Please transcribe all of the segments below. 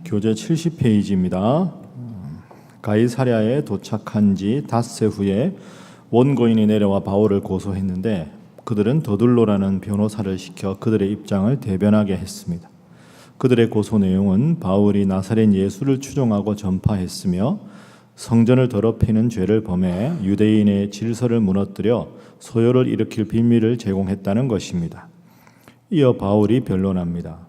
교재 70페이지입니다. 가이사랴에 도착한 지 닷새 후에 원고인이 내려와 바울을 고소했는데 그들은 더둘로라는 변호사를 시켜 그들의 입장을 대변하게 했습니다. 그들의 고소 내용은 바울이 나사렛 예수를 추종하고 전파했으며 성전을 더럽히는 죄를 범해 유대인의 질서를 무너뜨려 소요를 일으킬 빌미를 제공했다는 것입니다. 이어 바울이 변론합니다.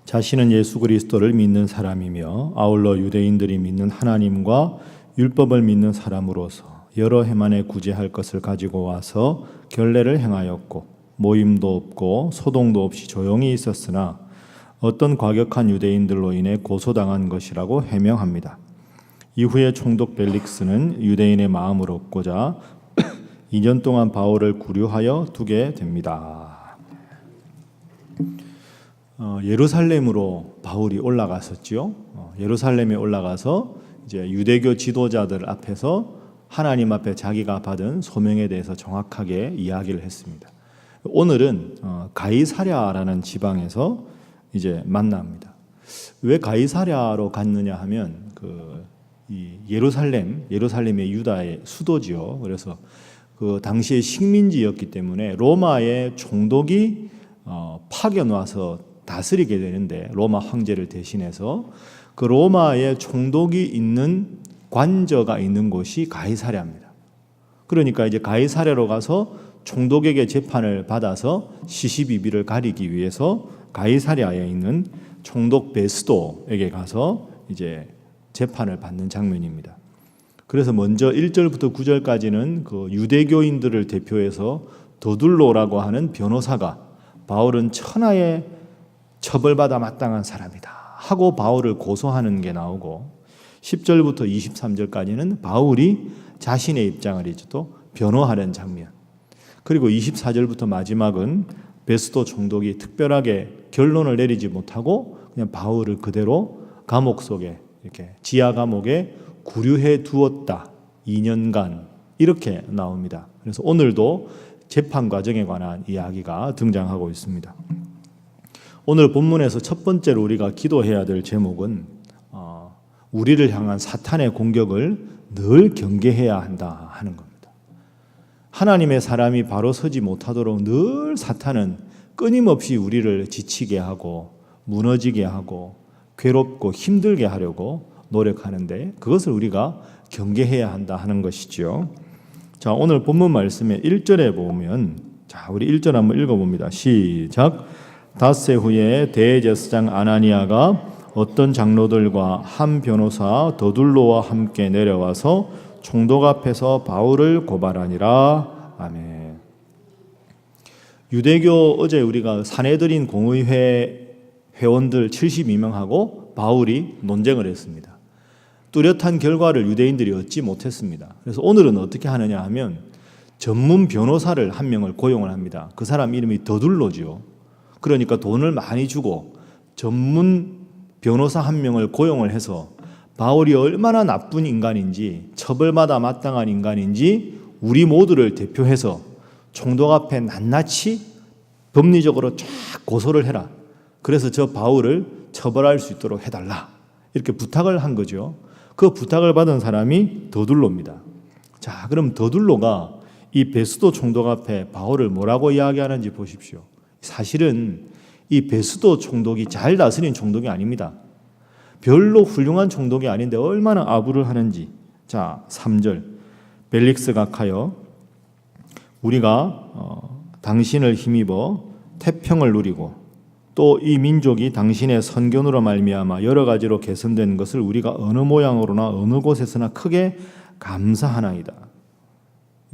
자신은 예수 그리스도를 믿는 사람이며 아울러 유대인들이 믿는 하나님과 율법을 믿는 사람으로서 여러 해만에 구제할 것을 가지고 와서 결례를 행하였고 모임도 없고 소동도 없이 조용히 있었으나 어떤 과격한 유대인들로 인해 고소당한 것이라고 해명합니다. 이후에 총독 벨릭스는 유대인의 마음을 얻고자 2년 동안 바울을 구류하여 두게 됩니다. 예루살렘으로 바울이 올라갔었죠. 예루살렘에 올라가서 이제 유대교 지도자들 앞에서 하나님 앞에 자기가 받은 소명에 대해서 정확하게 이야기를 했습니다. 오늘은 가이사랴라는 지방에서 이제 만납니다. 왜 가이사랴로 갔느냐 하면 이 예루살렘의 유다의 수도지요. 그래서 그 당시의 식민지였기 때문에 로마의 총독이 파견 와서 다스리게 되는데 로마 황제를 대신해서 그 로마의 총독이 있는 관저가 있는 곳이 가이사랴입니다. 그러니까 이제 가이사랴로 가서 총독에게 재판을 받아서 시시비비를 가리기 위해서 가이사랴에 있는 총독 베스도에게 가서 이제 재판을 받는 장면입니다. 그래서 먼저 1절부터 9절까지는 그 유대교인들을 대표해서 더둘로라고 하는 변호사가 바울은 천하에 처벌받아 마땅한 사람이다 하고 바울을 고소하는 게 나오고 10절부터 23절까지는 바울이 자신의 입장을 이제 또 변호하는 장면, 그리고 24절부터 마지막은 베스도 총독이 특별하게 결론을 내리지 못하고 그냥 바울을 그대로 감옥 속에 이렇게 지하 감옥에 구류해 두었다 2년간 이렇게 나옵니다. 그래서 오늘도 재판 과정에 관한 이야기가 등장하고 있습니다. 오늘 본문에서 첫 번째로 우리가 기도해야 될 제목은 우리를 향한 사탄의 공격을 늘 경계해야 한다 하는 겁니다. 하나님의 사람이 바로 서지 못하도록 늘 사탄은 끊임없이 우리를 지치게 하고 무너지게 하고 괴롭고 힘들게 하려고 노력하는데 그것을 우리가 경계해야 한다 하는 것이죠. 자, 오늘 본문 말씀의 1절에 보면 우리 1절 한번 읽어봅니다. 시작. 닷새 후에 대제사장 아나니아가 어떤 장로들과 한 변호사 더둘로와 함께 내려와서 총독 앞에서 바울을 고발하니라. 아멘. 유대교 어제 우리가 사내들인 공의회 회원들 72명하고 바울이 논쟁을 했습니다. 뚜렷한 결과를 유대인들이 얻지 못했습니다. 그래서 오늘은 어떻게 하느냐 하면 전문 변호사를 한 명을 고용을 합니다. 그 사람 이름이 더둘로지요. 그러니까 돈을 많이 주고 전문 변호사 한 명을 고용을 해서 바울이 얼마나 나쁜 인간인지 처벌받아 마땅한 인간인지 우리 모두를 대표해서 총독 앞에 낱낱이 법리적으로 쫙 고소를 해라. 그래서 저 바울을 처벌할 수 있도록 해달라. 이렇게 부탁을 한 거죠. 그 부탁을 받은 사람이 더둘로입니다. 자, 그럼 더둘로가 이 베스도 총독 앞에 바울을 뭐라고 이야기하는지 보십시오. 사실은 이 베스도 총독이 잘 다스린 총독이 아닙니다. 별로 훌륭한 총독이 아닌데 얼마나 아부를 하는지. 자, 3절. 벨릭스 각하여 우리가 당신을 힘입어 태평을 누리고 또 이 민족이 당신의 선견으로 말미암아 여러 가지로 개선된 것을 우리가 어느 모양으로나 어느 곳에서나 크게 감사하나이다.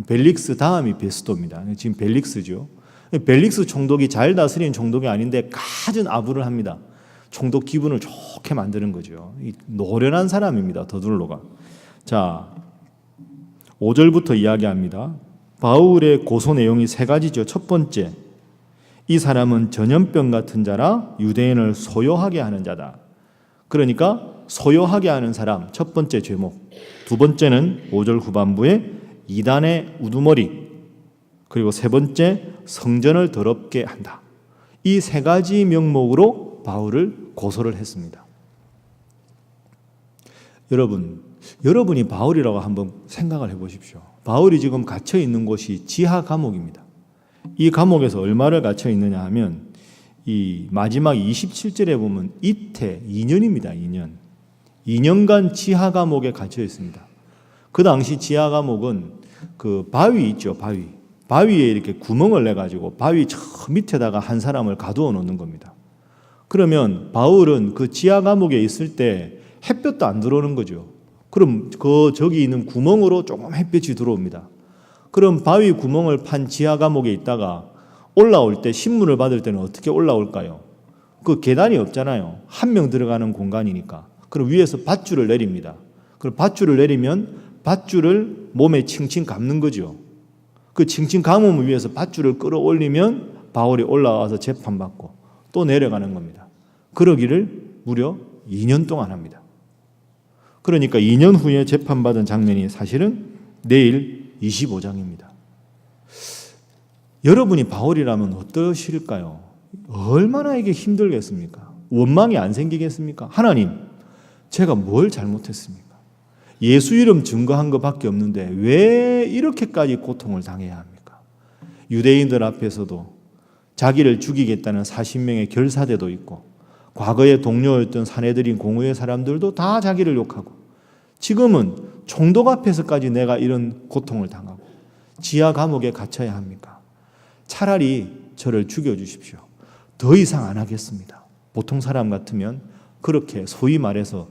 벨릭스 다음이 베스도입니다. 지금 벨릭스죠. 벨릭스 총독이 잘 다스린 총독이 아닌데 갖은 아부를 합니다. 총독 기분을 좋게 만드는 거죠. 노련한 사람입니다. 더둘로가. 자, 5절부터 이야기합니다. 바울의 고소 내용이 세 가지죠. 첫 번째, 이 사람은 전염병 같은 자라 유대인을 소요하게 하는 자다. 그러니까 소요하게 하는 사람, 첫 번째 죄목. 두 번째는 5절 후반부에 이단의 우두머리, 그리고 세 번째 성전을 더럽게 한다. 이 세 가지 명목으로 바울을 고소를 했습니다. 여러분이 바울이라고 한번 생각을 해보십시오. 바울이 지금 갇혀 있는 곳이 지하 감옥입니다. 이 감옥에서 얼마를 갇혀 있느냐 하면 이 마지막 27절에 보면 이태 2년입니다. 2년간 지하 감옥에 갇혀 있습니다. 그 당시 지하 감옥은 그 바위 있죠, 바위에 이렇게 구멍을 내 가지고 바위 저 밑에다가 한 사람을 가두어 놓는 겁니다. 그러면 바울은 그 지하 감옥에 있을 때 햇볕도 안 들어오는 거죠. 그럼 저기 있는 구멍으로 조금 햇볕이 들어옵니다. 그럼 바위 구멍을 판 지하 감옥에 있다가 올라올 때 신문을 받을 때는 어떻게 올라올까요? 그 계단이 없잖아요. 한 명 들어가는 공간이니까. 그럼 위에서 밧줄을 내립니다. 그럼 밧줄을 내리면 밧줄을 몸에 칭칭 감는 거죠. 그 칭칭 감음 위에서 밧줄을 끌어올리면 바울이 올라와서 재판받고 또 내려가는 겁니다. 그러기를 무려 2년 동안 합니다. 그러니까 2년 후에 재판받은 장면이 사실은 내일 25장입니다. 여러분이 바울이라면 어떠실까요? 얼마나 이게 힘들겠습니까? 원망이 안 생기겠습니까? 하나님, 제가 뭘 잘못했습니까? 예수 이름 증거한 것밖에 없는데 왜 이렇게까지 고통을 당해야 합니까? 유대인들 앞에서도 자기를 죽이겠다는 40명의 결사대도 있고 과거의 동료였던 사내들인 공의의 사람들도 다 자기를 욕하고 지금은 총독 앞에서까지 내가 이런 고통을 당하고 지하 감옥에 갇혀야 합니까? 차라리 저를 죽여주십시오. 더 이상 안 하겠습니다. 보통 사람 같으면 그렇게 소위 말해서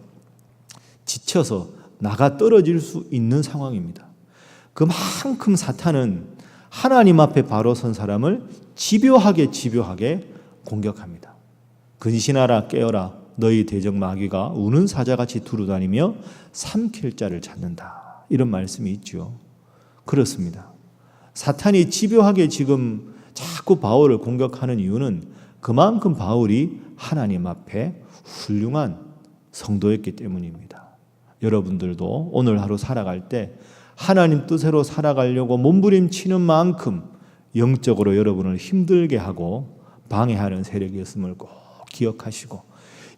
지쳐서 나가 떨어질 수 있는 상황입니다. 그만큼 사탄은 하나님 앞에 바로 선 사람을 집요하게 공격합니다. 근신하라 깨어라 너희 대적 마귀가 우는 사자같이 두루다니며 삼킬 자를 찾는다. 이런 말씀이 있죠. 그렇습니다. 사탄이 집요하게 지금 자꾸 바울을 공격하는 이유는 그만큼 바울이 하나님 앞에 훌륭한 성도였기 때문입니다. 여러분들도 오늘 하루 살아갈 때 하나님 뜻대로 살아가려고 몸부림치는 만큼 영적으로 여러분을 힘들게 하고 방해하는 세력이었음을 꼭 기억하시고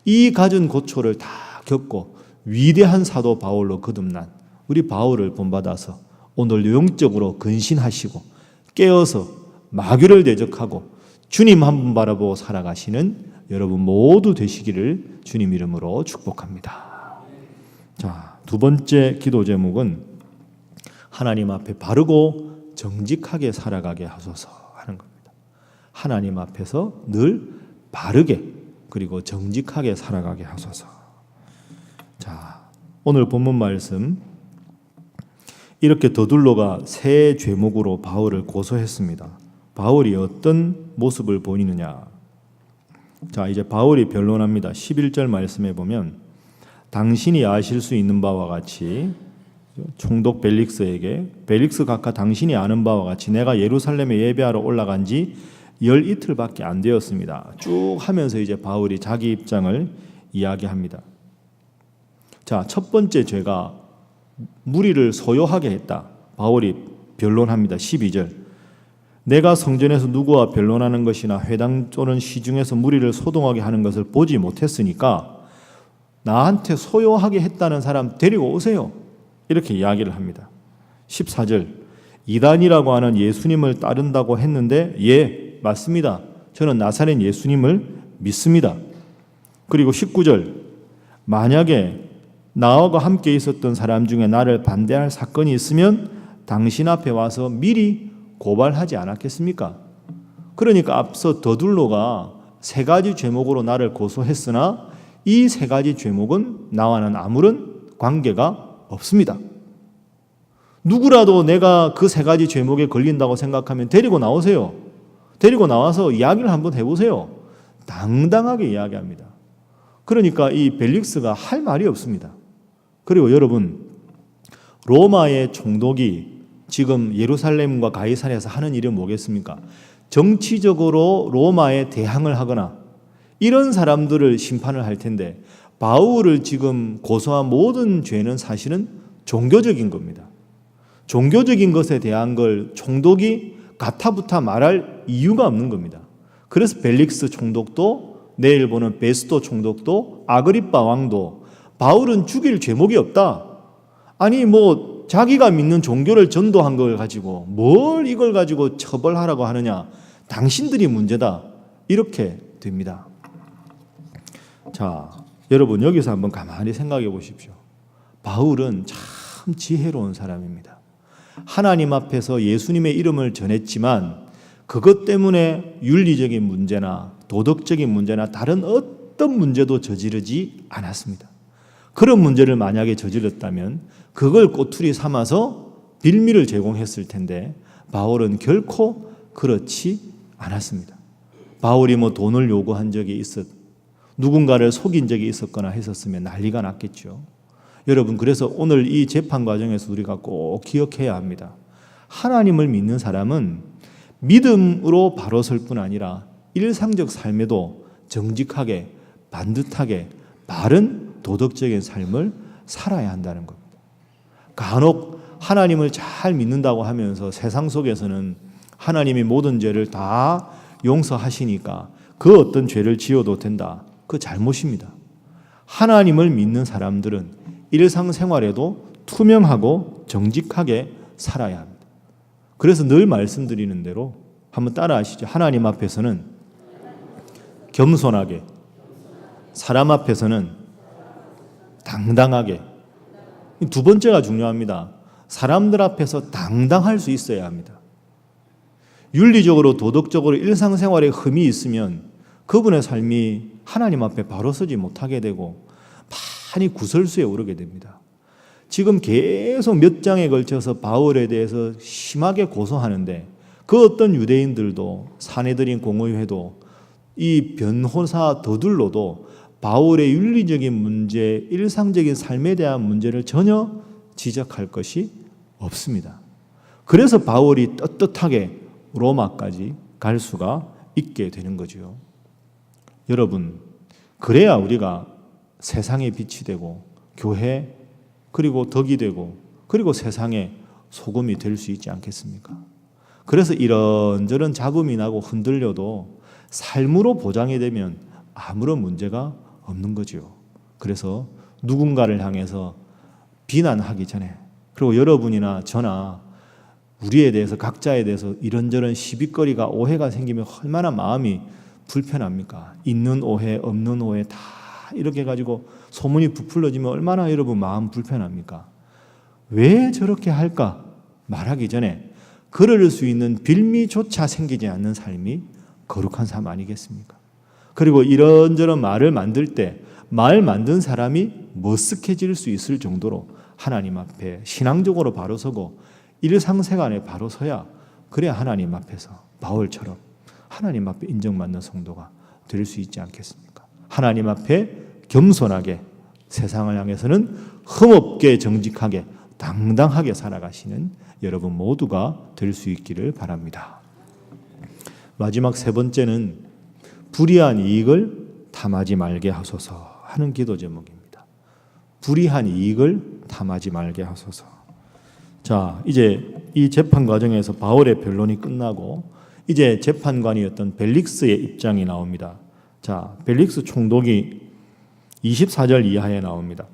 이 갖은 고초를 다 겪고 위대한 사도 바울로 거듭난 우리 바울을 본받아서 오늘 영적으로 근신하시고 깨어서 마귀를 대적하고 주님 한 분 바라보고 살아가시는 여러분 모두 되시기를 주님 이름으로 축복합니다. 자, 두 번째 기도 제목은 하나님 앞에 바르고 정직하게 살아가게 하소서 하는 겁니다. 하나님 앞에서 늘 바르게 그리고 정직하게 살아가게 하소서. 자, 오늘 본문 말씀 이렇게 더둘로가 세 죄목으로 바울을 고소했습니다. 바울이 어떤 모습을 보이느냐. 자, 이제 바울이 변론합니다. 11절 말씀에 보면 당신이 아실 수 있는 바와 같이 총독 벨릭스에게 벨릭스 각하 당신이 아는 바와 같이 내가 예루살렘에 예배하러 올라간 지 열 이틀밖에 안 되었습니다. 쭉 하면서 이제 바울이 자기 입장을 이야기합니다. 자, 첫 번째 죄가 무리를 소요하게 했다. 바울이 변론합니다. 12절 내가 성전에서 누구와 변론하는 것이나 회당 또는 시중에서 무리를 소동하게 하는 것을 보지 못했으니까 나한테 소요하게 했다는 사람 데리고 오세요. 이렇게 이야기를 합니다. 14절 이단이라고 하는 예수님을 따른다고 했는데 예, 맞습니다. 저는 나사렛 예수님을 믿습니다. 그리고 19절 만약에 나와 함께 있었던 사람 중에 나를 반대할 사건이 있으면 당신 앞에 와서 미리 고발하지 않았겠습니까? 그러니까 앞서 더둘로가 세 가지 죄목으로 나를 고소했으나 이 세 가지 죄목은 나와는 아무런 관계가 없습니다. 누구라도 내가 그 세 가지 죄목에 걸린다고 생각하면 데리고 나오세요. 데리고 나와서 이야기를 한번 해보세요. 당당하게 이야기합니다. 그러니까 이 벨릭스가 할 말이 없습니다. 그리고 여러분, 로마의 총독이 지금 예루살렘과 가이사랴에서 하는 일은 뭐겠습니까? 정치적으로 로마에 대항을 하거나 이런 사람들을 심판을 할 텐데 바울을 지금 고소한 모든 죄는 사실은 종교적인 겁니다. 종교적인 것에 대한 걸 총독이 가타부타 말할 이유가 없는 겁니다. 그래서 벨릭스 총독도 내일 보는 베스도 총독도 아그리빠 왕도 바울은 죽일 죄목이 없다. 아니 뭐 자기가 믿는 종교를 전도한 걸 가지고 뭘 이걸 가지고 처벌하라고 하느냐. 당신들이 문제다. 이렇게 됩니다. 자, 여러분 여기서 한번 가만히 생각해 보십시오. 바울은 참 지혜로운 사람입니다. 하나님 앞에서 예수님의 이름을 전했지만 그것 때문에 윤리적인 문제나 도덕적인 문제나 다른 어떤 문제도 저지르지 않았습니다. 그런 문제를 만약에 저질렀다면 그걸 꼬투리 삼아서 빌미를 제공했을 텐데 바울은 결코 그렇지 않았습니다. 바울이 뭐 돈을 요구한 적이 누군가를 속인 적이 있었거나 했었으면 난리가 났겠죠. 여러분, 그래서 오늘 이 재판 과정에서 우리가 꼭 기억해야 합니다. 하나님을 믿는 사람은 믿음으로 바로 설 뿐 아니라 일상적 삶에도 정직하게, 반듯하게, 바른 도덕적인 삶을 살아야 한다는 겁니다. 간혹 하나님을 잘 믿는다고 하면서 세상 속에서는 하나님이 모든 죄를 다 용서하시니까 그 어떤 죄를 지어도 된다. 그 잘못입니다. 하나님을 믿는 사람들은 일상생활에도 투명하고 정직하게 살아야 합니다. 그래서 늘 말씀드리는 대로 한번 따라하시죠. 하나님 앞에서는 겸손하게, 사람 앞에서는 당당하게. 두 번째가 중요합니다. 사람들 앞에서 당당할 수 있어야 합니다. 윤리적으로 도덕적으로 일상생활에 흠이 있으면 그분의 삶이 하나님 앞에 바로 서지 못하게 되고 많이 구설수에 오르게 됩니다. 지금 계속 몇 장에 걸쳐서 바울에 대해서 심하게 고소하는데 그 어떤 유대인들도 사내들인 공의회도 이 변호사 더둘러도 바울의 윤리적인 문제, 일상적인 삶에 대한 문제를 전혀 지적할 것이 없습니다. 그래서 바울이 떳떳하게 로마까지 갈 수가 있게 되는 거죠. 여러분, 그래야 우리가 세상의 빛이 되고 교회 그리고 덕이 되고 그리고 세상의 소금이 될 수 있지 않겠습니까? 그래서 이런저런 잡음이 나고 흔들려도 삶으로 보장이 되면 아무런 문제가 없는 거죠. 그래서 누군가를 향해서 비난하기 전에 그리고 여러분이나 저나 우리에 대해서 각자에 대해서 이런저런 시비거리가 오해가 생기면 얼마나 마음이 불편합니까? 있는 오해 없는 오해 다 이렇게 가지고 소문이 부풀려지면 얼마나 여러분 마음 불편합니까? 왜 저렇게 할까? 말하기 전에 그럴 수 있는 빌미조차 생기지 않는 삶이 거룩한 삶 아니겠습니까? 그리고 이런저런 말을 만들 때 말 만든 사람이 머쓱해질 수 있을 정도로 하나님 앞에 신앙적으로 바로 서고 일상생활에 바로 서야 그래야 하나님 앞에서 바울처럼 하나님 앞에 인정받는 성도가 될 수 있지 않겠습니까? 하나님 앞에 겸손하게 세상을 향해서는 흠없게 정직하게 당당하게 살아가시는 여러분 모두가 될 수 있기를 바랍니다. 마지막 세 번째는 불의한 이익을 탐하지 말게 하소서 하는 기도 제목입니다. 불의한 이익을 탐하지 말게 하소서. 자, 이제 이 재판 과정에서 바울의 변론이 끝나고 이제 재판관이었던 벨릭스의 입장이 나옵니다. 자, 벨릭스 총독이 24절 이하에 나옵니다.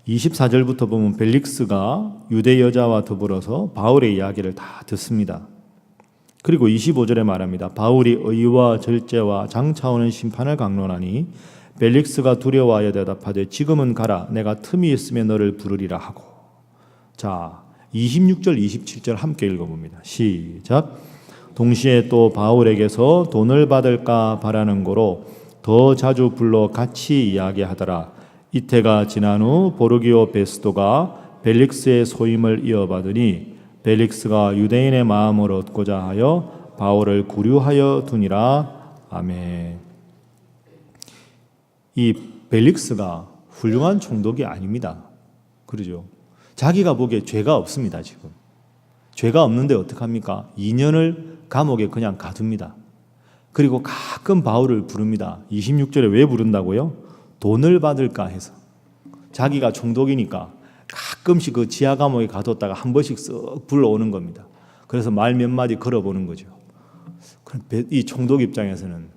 24절부터 보면 벨릭스가 유대 여자와 더불어서 바울의 이야기를 다 듣습니다. 그리고 25절에 말합니다. 바울이 의와 절제와 장차오는 심판을 강론하니 벨릭스가 두려워하여 대답하되 지금은 가라 내가 틈이 있으면 너를 부르리라 하고. 자, 26절 27절 함께 읽어봅니다. 시작. 동시에 또 바울에게서 돈을 받을까 바라는 고로 더 자주 불러 같이 이야기하더라. 이태가 지난 후 보르기오 베스도가 벨릭스의 소임을 이어받으니 벨릭스가 유대인의 마음을 얻고자 하여 바울을 구류하여 두니라. 아멘. 이 벨릭스가 훌륭한 총독이 아닙니다. 그러죠? 자기가 보기에 죄가 없습니다. 지금 죄가 없는데 어떡합니까? 2년을 감옥에 그냥 가둡니다. 그리고 가끔 바울을 부릅니다. 26절에 왜 부른다고요? 돈을 받을까 해서. 자기가 총독이니까 가끔씩 그 지하 감옥에 가뒀다가 한 번씩 쓱 불러오는 겁니다. 그래서 말 몇 마디 걸어보는 거죠. 이 총독 입장에서는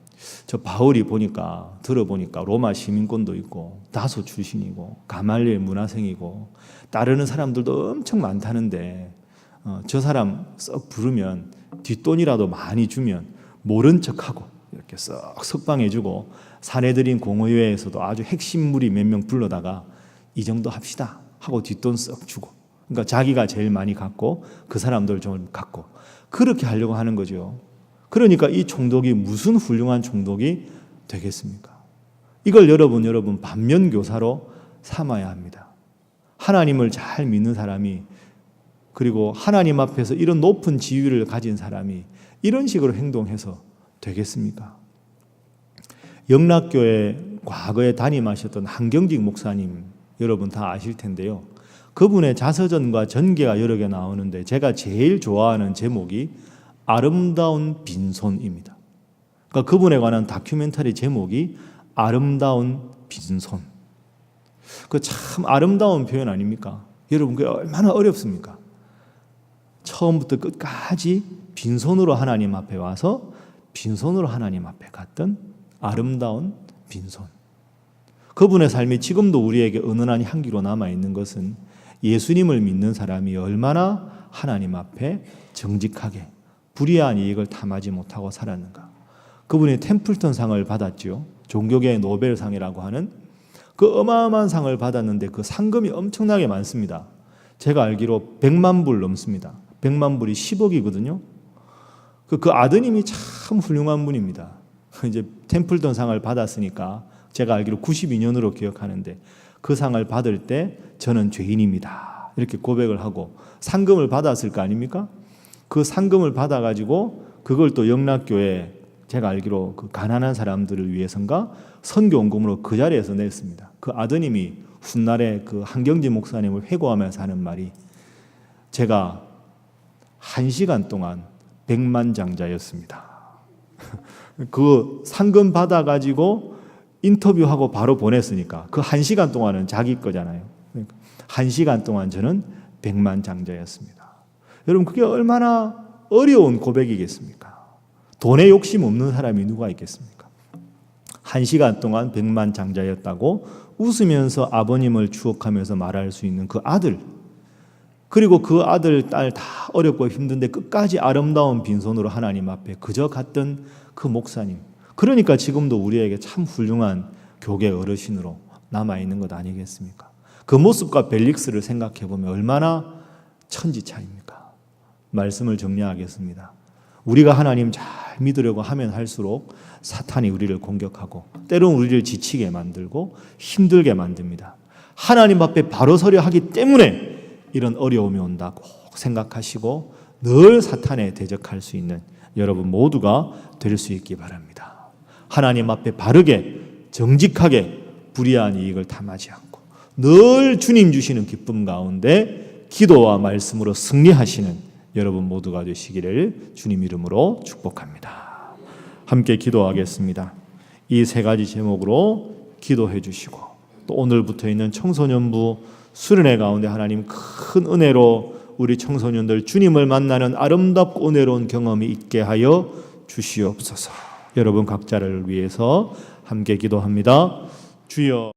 저 바울이 들어보니까 로마 시민권도 있고 다소 출신이고 가말리엘 문화생이고 따르는 사람들도 엄청 많다는데 저 사람 썩 부르면 뒷돈이라도 많이 주면 모른 척하고 이렇게 썩 석방해주고 사내들인 공의회에서도 아주 핵심무리 몇 명 불러다가 이 정도 합시다 하고 뒷돈 썩 주고, 그러니까 자기가 제일 많이 갖고 그 사람들 좀 갖고 그렇게 하려고 하는 거죠. 그러니까 이 총독이 무슨 훌륭한 총독이 되겠습니까? 이걸 여러분 반면교사로 삼아야 합니다. 하나님을 잘 믿는 사람이, 그리고 하나님 앞에서 이런 높은 지위를 가진 사람이 이런 식으로 행동해서 되겠습니까? 영락교회 과거에 담임하셨던 한경직 목사님 여러분 다 아실 텐데요. 그분의 자서전과 전개가 여러 개 나오는데 제가 제일 좋아하는 제목이 아름다운 빈손입니다. 그러니까 그분에 관한 다큐멘터리 제목이 아름다운 빈손. 그 참 아름다운 표현 아닙니까? 여러분 그게 얼마나 어렵습니까? 처음부터 끝까지 빈손으로 하나님 앞에 와서 빈손으로 하나님 앞에 갔던 아름다운 빈손. 그분의 삶이 지금도 우리에게 은은한 향기로 남아있는 것은 예수님을 믿는 사람이 얼마나 하나님 앞에 정직하게 불의한 이익을 탐하지 못하고 살았는가. 그분이 템플턴 상을 받았죠. 종교계의 노벨상이라고 하는 그 어마어마한 상을 받았는데 그 상금이 엄청나게 많습니다. 제가 알기로 100만 불 넘습니다. 100만 불이 10억이거든요. 그 아드님이 참 훌륭한 분입니다. 이제 템플턴 상을 받았으니까 제가 알기로 92년으로 기억하는데 그 상을 받을 때 저는 죄인입니다. 이렇게 고백을 하고 상금을 받았을 거 아닙니까? 그 상금을 받아가지고 그걸 또 영락교회 제가 알기로 그 가난한 사람들을 위해선가 선교원금으로 그 자리에서 냈습니다. 그 아드님이 훗날에 그 한경지 목사님을 회고하면서 하는 말이 제가 1시간 동안 백만장자였습니다. 그 상금 받아가지고 인터뷰하고 바로 보냈으니까 그 1시간 동안은 자기 거잖아요. 그러니까 1시간 동안 저는 백만장자였습니다. 여러분 그게 얼마나 어려운 고백이겠습니까? 돈에 욕심 없는 사람이 누가 있겠습니까? 1시간 동안 백만장자였다고 웃으면서 아버님을 추억하면서 말할 수 있는 그 아들, 그리고 그 아들, 딸 다 어렵고 힘든데 끝까지 아름다운 빈손으로 하나님 앞에 그저 갔던 그 목사님. 그러니까 지금도 우리에게 참 훌륭한 교계 어르신으로 남아있는 것 아니겠습니까? 그 모습과 벨릭스를 생각해 보면 얼마나 천지차이입니까? 말씀을 정리하겠습니다. 우리가 하나님 잘 믿으려고 하면 할수록 사탄이 우리를 공격하고 때로는 우리를 지치게 만들고 힘들게 만듭니다. 하나님 앞에 바로 서려 하기 때문에 이런 어려움이 온다 꼭 생각하시고 늘 사탄에 대적할 수 있는 여러분 모두가 될 수 있기 바랍니다. 하나님 앞에 바르게 정직하게 불의한 이익을 탐하지 않고 늘 주님 주시는 기쁨 가운데 기도와 말씀으로 승리하시는 여러분 모두가 되시기를 주님 이름으로 축복합니다. 함께 기도하겠습니다. 이 세 가지 제목으로 기도해 주시고 또 오늘부터 있는 청소년부 수련회 가운데 하나님 큰 은혜로 우리 청소년들 주님을 만나는 아름답고 은혜로운 경험이 있게 하여 주시옵소서. 여러분 각자를 위해서 함께 기도합니다. 주여